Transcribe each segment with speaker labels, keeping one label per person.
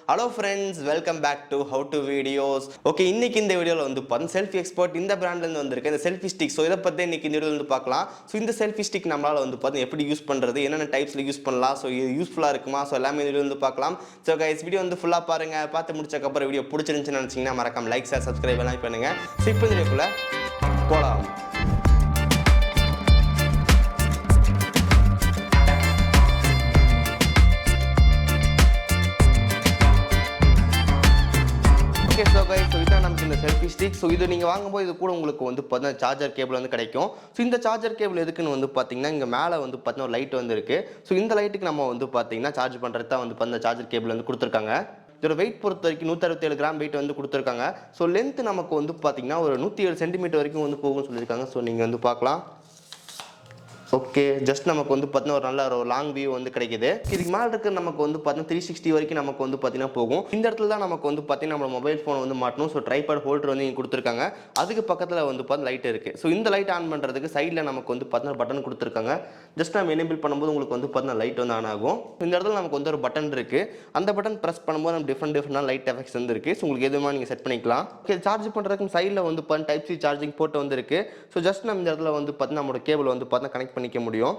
Speaker 1: Hello friends, welcome back to How to Videos. Okay, இன்னைக்கு இந்த வீடியோல வந்து பாத்தீங்க செல்ஃபி எக்ஸ்பர்ட் இந்த பிராண்ட்ல இருந்து வந்திருக்கு இந்த செல்ஃபி ஸ்டிக். சோ இத பத்தி இன்னைக்கு இந்த வீடியோல வந்து பார்க்கலாம். சோ இந்த செல்ஃபி ஸ்டிக் நம்மளால வந்து பாத்தீங்க எப்படி யூஸ் பண்றது, என்னென்ன டைப்ஸ்ல யூஸ் பண்ணலாம், சோ இது யூஸ்ஃபுல்லா இருக்குமா, சோ எல்லாமே இந்த வீடியோல வந்து பார்க்கலாம். சோ गाइस வீடியோ வந்து ஃபுல்லா பாருங்க. பார்த்து முடிச்சதுக்கு அப்புறம் வீடியோ பிடிச்சிருந்துச்சுன்னு நினைச்சீங்கன்னா மறக்காம லைக், ஷேர், சப்ஸ்கிரைப் எல்லாம் பண்ணுங்க. சோ இப்போ இந்த வீடியோக்குள்ள போலாம். Okay, so guys, so இதான் நமக்கு இந்த செல்ஃபி ஸ்டிக். ஸோ இது நீங்கள் வாங்கும்போது இது கூட உங்களுக்கு வந்து பார்த்தீங்கன்னா சார்ஜர் கேபிள் வந்து கிடைக்கும். ஸோ இந்த சார்ஜர் கேபிள் எதுக்குன்னு வந்து பார்த்தீங்கன்னா இங்கே மேலே வந்து பார்த்தீங்கன்னா ஒரு லைட் வந்து இருக்குது. ஸோ இந்த லைட்டுக்கு நம்ம வந்து பார்த்தீங்கன்னா சார்ஜ் பண்ணுறது தான் வந்து பார்த்தீங்கன்னா சார்ஜர் கேபிள் வந்து கொடுத்துருக்காங்க. இதோட வெயிட் பொறுத்த வரைக்கும் 167 கிராம் வெயிட் வந்து கொடுத்துருக்காங்க. ஸோ லென்த் நமக்கு வந்து பார்த்தீங்கன்னா ஒரு 107 சென்டிமீட்டர் வரைக்கும் வந்து போகும்னு சொல்லியிருக்காங்க. ஸோ நீங்கள் வந்து பார்க்கலாம். ஓகே, ஜஸ்ட் நமக்கு வந்து பார்த்தீங்கன்னா ஒரு நல்ல ஒரு லாங் வியூ வந்து கிடைக்குது. இதுக்கு மேலே இருக்க நமக்கு வந்து பார்த்தீங்கன்னா 360 வரைக்கும் நமக்கு வந்து பார்த்தீங்கன்னா போகும். இந்த இடத்துல தான் நமக்கு வந்து பார்த்தீங்கன்னா நம்ம மொபைல் ஃபோன் வந்து மாட்டணும். ஸோ ட்ரைபாட் ஹோல்டர் வந்து இங்கே கொடுத்துருக்காங்க. அதுக்கு பக்கத்தில் வந்து பார்த்தீங்கன்னா லைட் இருக்குது. ஸோ இந்த லைட் ஆன் பண்ணுறதுக்கு சைடில் நமக்கு வந்து பார்த்தீங்கன்னா பட்டன் கொடுத்துருக்காங்க. ஜஸ்ட் நம்ம எனேபிள் பண்ணும்போது உங்களுக்கு வந்து பார்த்தீங்கன்னா லைட் வந்து ஆன் ஆகும். இந்த இடத்துல நமக்கு வந்து ஒரு பட்டன் இருக்குது. அந்த பட்டன் ப்ரெஸ் பண்ணும்போது நம்ம டிஃப்ரெண்ட் லைட் எஃபெக்ட்ஸ் வந்து இருக்குது. ஸோ உங்களுக்கு எதுவுமே நீங்கள் செட் பண்ணிக்கலாம். ஓகே, சார்ஜ் பண்ணுறதுக்கு சைடில் வந்து பார்த்தீங்கன்னா டைப் சி சார்ஜிங் போட்டு வந்து இருக்குது. ஸோ ஜஸ்ட் நம்ம இந்த இடத்துல வந்து பார்த்தீங்கன்னா நம்மளோட கேபிள் வந்து பார்த்தீங்கன்னா கனெக்ட் பண்ணிக்க முடியும்.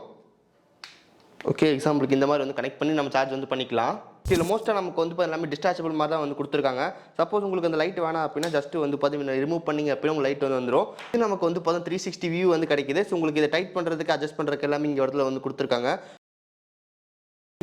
Speaker 1: ஓகே, எக்ஸாம்பிளுக்கு இந்த மாதிரி வந்து கனெக்ட் பண்ணி நம்ம சார்ஜ் வந்து பண்ணிக்கலாம். இதில் மோஸ்ட்டாக நமக்கு வந்து எல்லாமே டிஸ்டாச்சபிள் மாதிரி தான் வந்து கொடுத்துருக்காங்க. சப்போஸ் உங்களுக்கு அந்த லைட் வேணாம் அப்படின்னா ஜஸ்ட் வந்து பார்த்தீங்கன்னா ரிமூவ் பண்ணிங்க அப்படின்னா உங்களுக்கு லைட் வந்து வந்துடும். இது நமக்கு வந்து பார்த்தீங்கன்னா 360 வியூ வந்து கிடைக்குது. ஸோ உங்களுக்கு இதை டைட் பண்ணுறதுக்கு அட்ஜஸ்ட் பண்ணுறதுக்கு எல்லாமே இங்கே இடத்துல வந்து கொடுத்துருக்காங்க.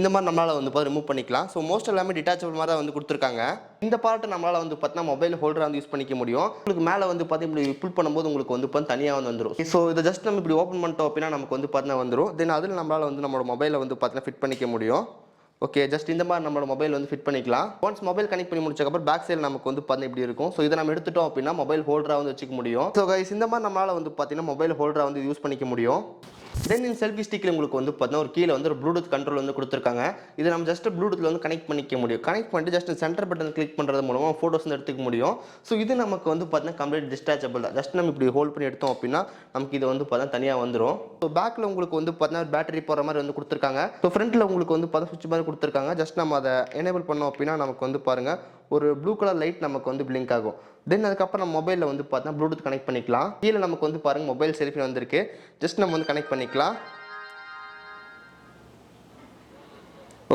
Speaker 1: இந்த மாதிரி நம்மளால் வந்து பார்த்து ரிமூவ் பண்ணிக்கலாம். ஸோ மோஸ்ட் எல்லாமே டிட்டாச்சபிள் மாதிரி தான் வந்து கொடுத்துருக்காங்க. இந்த பார்ட்டு நம்மளால் வந்து பார்த்தீங்கன்னா மொபைல் ஹோல்டராக வந்து யூஸ் பண்ணிக்க முடியும். உங்களுக்கு மேலே வந்து பார்த்தீங்கன்னா இப்படி புல் பண்ணும்போது உங்களுக்கு வந்து பார்த்து தனியாக வந்து வந்துடும். ஸோ இதை ஜஸ்ட் நம்ம இப்படி ஓப்பன் பண்ணிட்டோம் அப்படின்னா நமக்கு வந்து பார்த்தீங்கன்னா வந்துடும். தென் அதில் நம்மளால் வந்து நம்மளோட மொபைலை வந்து பார்த்தீங்கன்னா ஃபிட் பண்ணிக்க முடியும். ஓகே, ஜஸ்ட் இந்த மாதிரி நம்மளோட மொபைல் வந்து ஃபிட் பண்ணிக்கலாம். ஒன்ஸ் மொபைல் கனெக்ட் பண்ணி முடிச்சக்கப்புறம் பேக் சைடில் நமக்கு வந்து பார்த்தீங்கன்னா இப்படி இருக்கும். ஸோ இதை நம்ம எடுத்துட்டோம் அப்படின்னா மொபைல் ஹோல்டராக வந்து வச்சுக்க முடியும். ஸோ கைஸ் இந்த மாதிரி நம்மளால் வந்து பார்த்தீங்கன்னா மொபைல் ஹோல்டராக வந்து யூஸ் பண்ணிக்க முடியும். தென் இந்த செல்ஃபி ஸ்டிக்கில் உங்களுக்கு வந்து பார்த்தீங்கன்னா ஒரு கீழே வந்து ஒரு ப்ளூடூத் கண்ட்ரோல் வந்து கொடுத்துருக்காங்க. இது நம்ம ஜஸ்ட் ப்ளூடூத்தில் வந்து கனெக்ட் பண்ணிக்க முடியும். கனெக்ட் பண்ணிட்டு ஜஸ்ட் சென்டர் பட்டன் கிளிக் பண்ணுறது மூலமாக ஃபோட்டோஸ் வந்து எடுத்துக்க முடியும். ஸோ இது நமக்கு வந்து பார்த்தீங்கன்னா கம்ப்ளீட் டிஸ்டாச்சபிள் தான். ஜஸ்ட் நம்ம இப்படி ஹோல்ட் பண்ணி எடுத்தோம் அப்படின்னா நமக்கு இது வந்து பார்த்தீங்கன்னா தனியாக வந்துடும். ஸோ பேக்கில் உங்களுக்கு வந்து பார்த்தீங்கன்னா பேட்டரி போகிற மாதிரி வந்து கொடுத்துருக்காங்க. ஸோ ஃப்ரண்ட்டில் உங்களுக்கு வந்து பார்த்தீங்கன்னா சுவிட்ச் மாதிரி கொடுத்துருக்காங்க. ஜஸ்ட் நம்ம அதை எனேபிள் பண்ணோம் அப்படின்னா நமக்கு வந்து பாருங்கள் ஒரு ப்ளூ கலர் லைட் நமக்கு வந்து பிளிங்க் ஆகும். தென் அதுக்கப்புறம் நம்ம மொபைலில் வந்து பார்த்தீங்கன்னா ப்ளூடூத் கனெக்ட் பண்ணிக்கலாம். கீழே நமக்கு வந்து பாருங்கள் மொபைல் செல்ஃபி வந்திருக்கு. ஜஸ்ட் நம்ம வந்து கனெக்ட் பண்ணிக்கலாம்.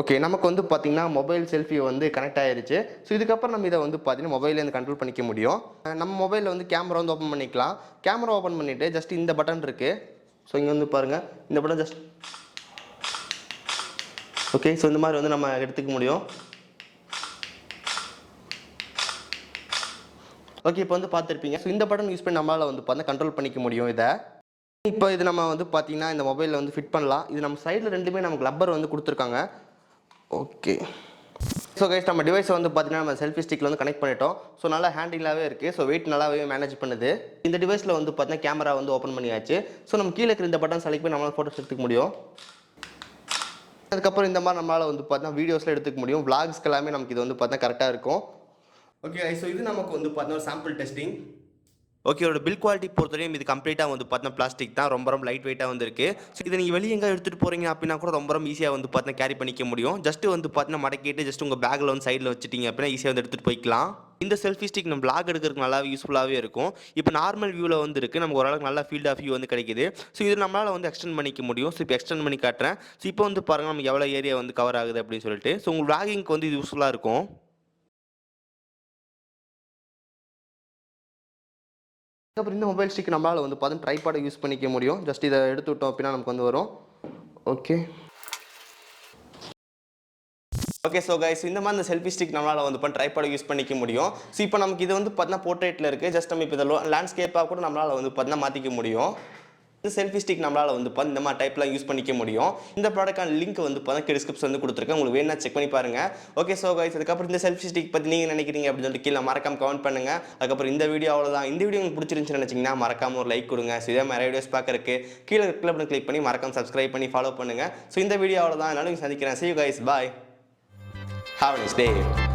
Speaker 1: ஓகே, நமக்கு வந்து பார்த்தீங்கன்னா மொபைல் செல்ஃபி வந்து கனெக்ட் ஆகிருச்சு. ஸோ இதுக்கப்புறம் நம்ம இதை வந்து பார்த்தீங்கன்னா மொபைலேருந்து கண்ட்ரோல் பண்ணிக்க முடியும். நம்ம மொபைலில் வந்து கேமரா வந்து ஓப்பன் பண்ணிக்கலாம். கேமரா ஓப்பன் பண்ணிவிட்டு ஜஸ்ட் இந்த பட்டன் இருக்குது. ஸோ இங்கே வந்து பாருங்கள் இந்த பட்டன் ஜஸ்ட் ஓகே. ஸோ இந்த மாதிரி வந்து நம்ம எடுத்துக்க முடியும். ஓகே, இப்போ வந்து பார்த்துருப்பீங்க. ஸோ இந்த பட்டன் யூஸ் பண்ணி நம்மளால் வந்து பார்த்தீங்கன்னா கண்ட்ரோல் பண்ணிக்க முடியும் இதை. இப்போ இது நம்ம வந்து பார்த்தீங்கன்னா இந்த மொபைலில் வந்து ஃபிட் பண்ணலாம். இது நம்ம சைடில் ரெண்டுமே நமக்கு ரப்பர் வந்து கொடுத்துருக்காங்க. ஓகே, ஸோ கைஸ் நம்ம டிவைஸை வந்து பார்த்தீங்கன்னா நம்ம செல்ஃபி ஸ்டிக்கில் வந்து கனெக்ட் பண்ணிட்டோம். ஸோ நல்லா ஹேண்டிலாகவே இருக்குது. ஸோ வெயிட் நல்லாவே மேனேஜ் பண்ணுது. இந்த டிவைஸில் வந்து பார்த்தீங்கன்னா கேமரா வந்து ஓப்பன் பண்ணியாச்சு. ஸோ நம்ம கீழே இருக்கிற இந்த பட்டன் செலக்ட் பண்ணி நம்மளால் ஃபோட்டோஸ் எடுத்துக்க முடியும். அதுக்கப்புறம் இந்த மாதிரி நம்மளால் வந்து பார்த்தீங்கன்னா வீடியோஸில் எடுத்துக்க முடியும். விளாக்ஸ்க்கு எல்லாமே நமக்கு இது வந்து பார்த்தீங்கன்னா கரெக்டாக இருக்கும். ஓகே, ஸோ இது நமக்கு வந்து பார்த்தீங்கன்னா சாம்பிள் டெஸ்டிங். ஓகே, இதோட பில் குவாலிட்டி பொறுத்தவரையும் இது கம்ப்ளீட்டாக வந்து பார்த்தீங்கன்னா பிளாஸ்டிக் தான். ரொம்ப லைட் வெயிட்டாக வந்துருக்கு. ஸோ இதை நீங்கள் வெளியே எங்கே எடுத்துகிட்டு போகிறீங்க அப்படின்னா கூட ரொம்ப ஈஸியாக வந்து பார்த்தீங்கன்னா கேரி பண்ணிக்க முடியும். ஜஸ்ட் வந்து பார்த்தீங்கன்னா மடக்கிட்டு ஜஸ்ட் உங்கள் பேக்கில் வந்து சைடில் வச்சுட்டிங்க அப்படின்னா ஈஸியாக வந்து எடுத்துகிட்டு போய்க்கலாம். இந்த செல்ஃபி ஸ்டிக் நம்ம பிளாக் எடுக்கிறதுக்கு நல்லா யூஸ்ஃபுல்லாகவே இருக்கும். இப்போ நார்மல் வியூவில் வந்து இருக்குது. நமக்கு ஓரளவுக்கு நல்லா ஃபீல்ட் ஆஃப் வியூ வந்து கிடைக்குது. ஸோ இது நம்மளால் வந்து எக்ஸ்டெண்ட் பண்ணிக்க முடியும். ஸோ இப்போ எக்ஸ்டெண்ட் பண்ணி காட்டுறேன். ஸோ இப்போ வந்து பாருங்கள் நமக்கு எவ்வளோ ஏரியா வந்து கவர் ஆகுது அப்படின்னு சொல்லிட்டு. ஸோ உங்கள் பிளாகிங்க்கு வந்து இது யூஸ்ஃபுல்லாக இருக்கும். அப்புறம் இந்த மொபைல் ஸ்டிக் நம்மளால் வந்து பார்த்தீங்கன்னா ட்ரைபாடை யூஸ் பண்ணிக்க முடியும். ஜஸ்ட் இதை எடுத்து விட்டோம் அப்படின்னா நமக்கு வந்து வரும். ஓகே ஓகே, ஸோ கைஸ் இந்த மாதிரி இந்த செல்ஃபி ஸ்டிக் நம்மளால் வந்து ட்ரைபாடை யூஸ் பண்ணிக்க முடியும். ஸோ இப்போ நமக்கு இது வந்து பார்த்தீங்கன்னா போர்ட்ரேட்டில் இருக்குது. ஜஸ்ட் நம்ம இப்போ இதை லேண்ட்ஸ்கேப்பாக கூட நம்மளால் வந்து பார்த்தீங்கன்னா மாற்றிக்க முடியும். இந்த செல்ஃபி ஸ்டிக் நம்மளால் வந்து இந்த மாதிரி டைப்லாம் யூஸ் பண்ணிக்க முடியும். இந்த ப்ராடக்டான லிங்க் வந்து டிஸ்கிரிப்ஷன் வந்து கொடுத்துருக்கேன். உங்களுக்கு வேணா செக் பண்ணி பாருங்க. ஓகே, ஸோ கைஸ் அதுக்கப்புறம் இந்த செல்ஃபி ஸ்டிக் பற்றி நீங்கள் நினைக்கிறீங்க அப்படின்னு சொல்லிட்டு கீழே மறக்காம கமெண்ட் பண்ணுங்க. அதுக்கப்புறம் இந்த வீடியோ அவ்வளோதான். இந்த வீடியோ உங்களுக்கு பிடிச்சிருந்துச்சுன்னு நினச்சிங்கன்னா மறக்காம ஒரு லைக் கொடுங்க. ஸோ இதே மாதிரி வீடியோஸ் பார்க்கறதுக்கு கீழே கிளிக் பண்ணி மறக்காம சப்ஸ்கிரைப் பண்ணி ஃபாலோ பண்ணுங்க. ஸோ இந்த வீடியோ அவ்வளோதான். என்னாலும் சந்திக்கிறேன். See you guys, bye. Have a nice day.